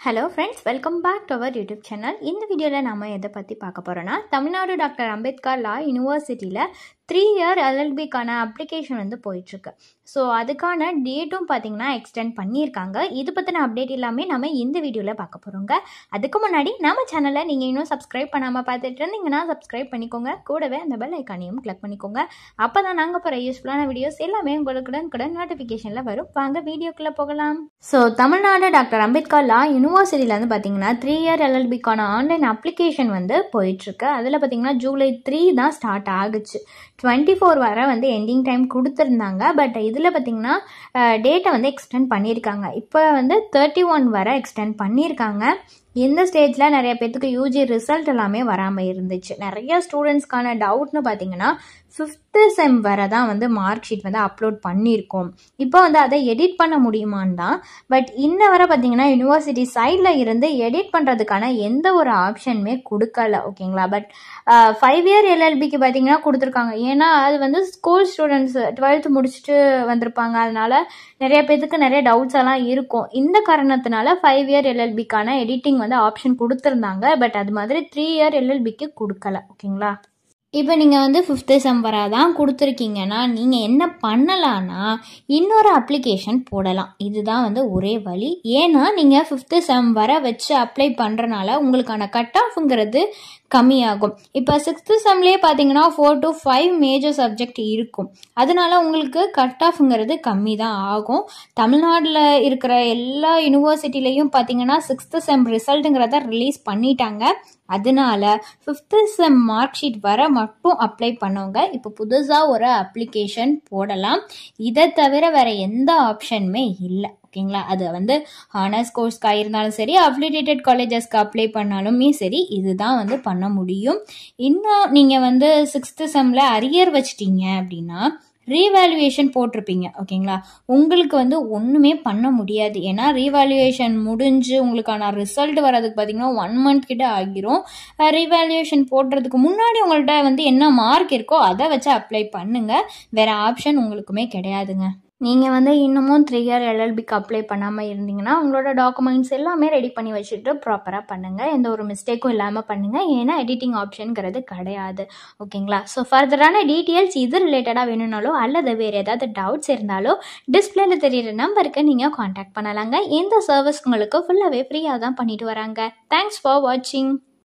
Hello friends, welcome back to our YouTube channel. இந்த வீடியோல நாம எதை பத்தி பார்க்க போறோம்னா தமிழ்நாடு டாக்டர் அம்பேத்கர் லா யுனிவர்சிட்டில 3-year LLB கான அப்ளிகேஷன் வந்து போயிட்டு இருக்கு. சோ அதுக்கான டேட்டும் பாத்தீங்கன்னா எக்ஸ்டெண்ட் பண்ணிருக்காங்க. இது பத்தின அப்டேட் எல்லாமே நாம இந்த வீடியோல பார்க்க போறோங்க. அதுக்கு முன்னாடி நம்ம சேனலை நீங்க இன்னும் சப்ஸ்கிரைப் பண்ணாம பார்த்துட்டு இருந்தீங்கன்னா சப்ஸ்கிரைப் பண்ணிக்கோங்க. கூடவே அந்த பெல் ஐகானையும் கிளிக் பண்ணிக்கோங்க. அப்பதான் நாங்க போற யூஸ்ஃபுல்லான வீடியோஸ் எல்லாமே உங்களுக்கு நோட்டிபிகேஷன்ல வரும். வாங்க வீடியோக்குள்ள போகலாம். சோ தமிழ்நாடு டாக்டர் அம்பேத்கர் லா யூனிவர்சிட்டில வந்து பாத்தீங்கன்னா 3-year LLB கான ஆன்லைன் அப்ளிகேஷன் வந்து போயிட்டு இருக்கு. அதுல பாத்தீங்கன்னா ஜூலை 3 தான் ஸ்டார்ட் ஆகுச்சு. 24 வரை வந்து எண்டிங் டைம் கொடுத்துருந்தாங்க. பட் இதில் பார்த்தீங்கன்னா டேட்டை வந்து எக்ஸ்டெண்ட் பண்ணியிருக்காங்க. இப்போ வந்து 31 வரை எக்ஸ்டெண்ட் பண்ணியிருக்காங்க. இந்த ஸ்டேஜில் நிறைய பேர்த்துக்கு யூஜி ரிசல்ட் எல்லாமே வராமல் இருந்துச்சு. நிறைய ஸ்டூடெண்ட்ஸ்க்கான டவுட்னு பார்த்தீங்கன்னா 5th செம் வரை தான் வந்து மார்க் ஷீட் வந்து அப்லோட் பண்ணியிருக்கோம். இப்போ வந்து அதை எடிட் பண்ண முடியுமான்னு தான். பட் இன்ன வரை பார்த்தீங்கன்னா யூனிவர்சிட்டி சைடில் இருந்து எடிட் பண்ணுறதுக்கான எந்த ஒரு ஆப்ஷனுமே கொடுக்கல. ஓகேங்களா? பட் 5-year LLBக்கு பார்த்தீங்கன்னா கொடுத்துருக்காங்க. ஏன்னா அது வந்து ஸ்கூல் ஸ்டூடெண்ட்ஸ் 12th முடிச்சுட்டு வந்திருப்பாங்க. அதனால நிறைய பேருக்கு நிறைய டவுட்ஸ் எல்லாம் இருக்கும். இந்த காரணத்தினால 5-year LLBக்கான எடிட்டிங் வந்து ஆப்ஷன் கொடுத்துருந்தாங்க. பட் அது மாதிரி 3-year LLBக்கு கொடுக்கல. ஓகேங்களா? இப்போ நீங்கள் வந்து 5th செம் வரை தான் கொடுத்துருக்கீங்கன்னா நீங்கள் என்ன பண்ணலான்னா இன்னொரு அப்ளிகேஷன் போடலாம். இதுதான் வந்து ஒரே வழி. ஏன்னா நீங்கள் 5th செம் வரை வச்சு அப்ளை பண்ணுறனால உங்களுக்கான கட் ஆஃப்ங்கிறது கம்மியாகும். இப்போ 6th செம்லேயே பார்த்தீங்கன்னா 4 to 5 மேஜர் சப்ஜெக்ட் இருக்கும். அதனால உங்களுக்கு கட் ஆஃப்ங்கிறது கம்மி தான் ஆகும். தமிழ்நாட்டில் இருக்கிற எல்லா யூனிவர்சிட்டிலையும் பார்த்தீங்கன்னா 6th செம் ரிசல்ட்டுங்கிறத ரிலீஸ் பண்ணிட்டாங்க. அதனால 5th செம் மார்க் ஷீட் வர மட்டும் அப்ளை பண்ணவங்க இப்போ புதுசாக ஒரு அப்ளிகேஷன் போடலாம். இதை தவிர வேற எந்த ஆப்ஷனுமே இல்லை. ஓகேங்களா? அது வந்து ஹானர்ஸ் கோர்ஸ்க்காக இருந்தாலும் சரி, அஃபிலியேட்டட் காலேஜஸ்க்கு அப்ளை பண்ணாலுமே சரி, இதுதான் வந்து பண்ண முடியும். இன்னும் நீங்கள் வந்து 6th செம்ல அரியர் வச்சிட்டீங்க அப்படின்னா ரீவேல்யூவேஷன் போட்டிருப்பீங்க. ஓகேங்களா? உங்களுக்கு வந்து ஒன்றுமே பண்ண முடியாது. ஏன்னா ரீவேல்யூவேஷன் முடிஞ்சு உங்களுக்கான ரிசல்ட் வர்றதுக்கு பார்த்தீங்கன்னா 1 month கிட்ட ஆகிரும். ரீவேல்யூவேஷன் போடுறதுக்கு முன்னாடி உங்கள்கிட்ட வந்து என்ன மார்க் இருக்கோ அதை வச்சு அப்ளை பண்ணுங்க. வேற ஆப்ஷன் உங்களுக்குமே கிடையாதுங்க. நீங்கள் வந்து இன்னமும் 3-year LLBக்கு அப்ளை பண்ணாமல் இருந்தீங்கன்னா உங்களோட டாக்குமெண்ட்ஸ் எல்லாமே ரெடி பண்ணி வச்சுட்டு ப்ராப்பராக பண்ணுங்கள். எந்த ஒரு மிஸ்டேக்கும் இல்லாமல் பண்ணுங்கள். ஏன்னா எடிட்டிங் ஆப்ஷனுங்கிறது கிடையாது. ஓகேங்களா? ஸோ ஃபர்தரான டீட்டெயில்ஸ் இது ரிலேட்டடாக வேணும்னாலோ அல்லது வேறு ஏதாவது டவுட்ஸ் இருந்தாலோ டிஸ்பிளேல தெரியிற நம்பருக்கு நீங்கள் காண்டாக்ட் பண்ணலாங்க. எந்த சர்வீஸ் உங்களுக்கு ஃபுல்லாகவே ஃப்ரீயாக தான் பண்ணிட்டு வராங்க. தேங்க்ஸ் ஃபார் வாட்சிங்.